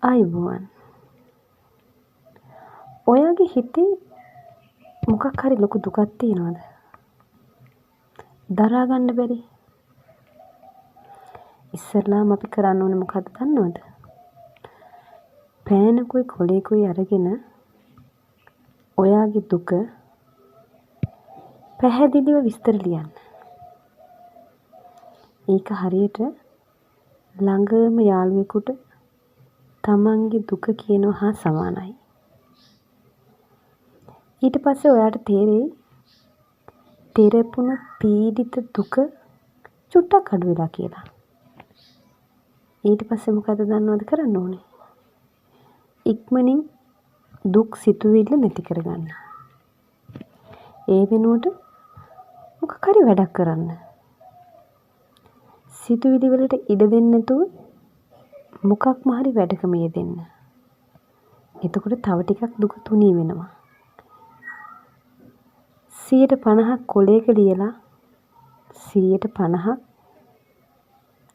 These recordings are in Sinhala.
ආයුබෝවන්. ඔයාගේ හිතේ මොකක් හරි ලොකු දුකක් තියෙනවද? දරා ගන්න බැරි. ඉස්සෙල්ලාම අපි කරන්න ඕනේ මොකක්ද දන්නවද? පෑනකුයි කොලේකුයි අරගෙන ඔයාගේ දුක පැහැදිලිව විස්තර ලියන්න. ඒක හරියට ළඟම යාළුවෙකුට තමන්ගේ දුක කියනවා හා සමානයි. ඊට පස්සේ ඔයාට තේරෙයි තෙරපුණු පීඩිත දුක චුට්ටක් අඩු වෙලා කියලා. ඊට පස්සේ මොකද දන්නවද කරන්න ඕනේ? ඉක්මනින් දුක් සිතුවිල්ල නැති කරගන්න. ඒ වෙනුවට මොකක් හරි වැඩක් කරන්න. සිතුවිලි වලට ඉඩ දෙන්නේ නැතුව මොකක්ම හරි වැඩකම යෙදෙන්න. එතකොට තව ටිකක් දුක තුනී වෙනවා. 50% කොලේක ලියලා 50%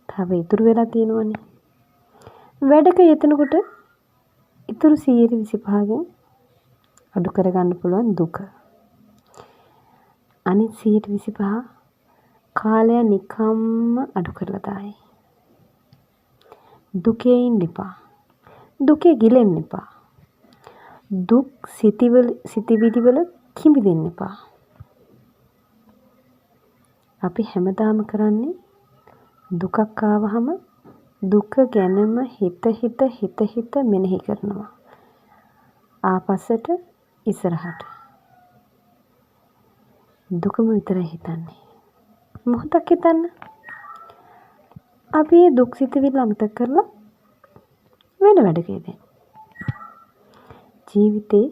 තව ඉතුරු වෙලා තියෙනවනේ. වැඩක යෙදෙනකොට ඉතුරු 25%කින් අඩු කරගන්න පුළුවන් දුක. අනිත් 25% කාලය නිකම්ම අඩු කරලා දායි. දුකේ ඉන්න එපා. දුකේ ගිලෙන්න එපා. දුක් සිතිවිලි වල කිමිදෙන්න එපා. අපි හැමදාම කරන්නේ දුකක් ආවහම දුක ගැනම හිත මෙනෙහි කරනවා. ආපස්සට ඉස්සරහට. දුකම විතරයි හිතන්නේ. මොහොතක් හිතන්න. අපි මේ දුක් සිතිවිල්ල අමතක කරලා වෙන වැඩක යෙදෙන්න. ජීවිතේ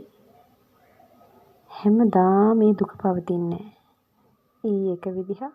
හැමදාම මේ දුක පවතින්නේ නැහැ. ඊ එක විදිහක්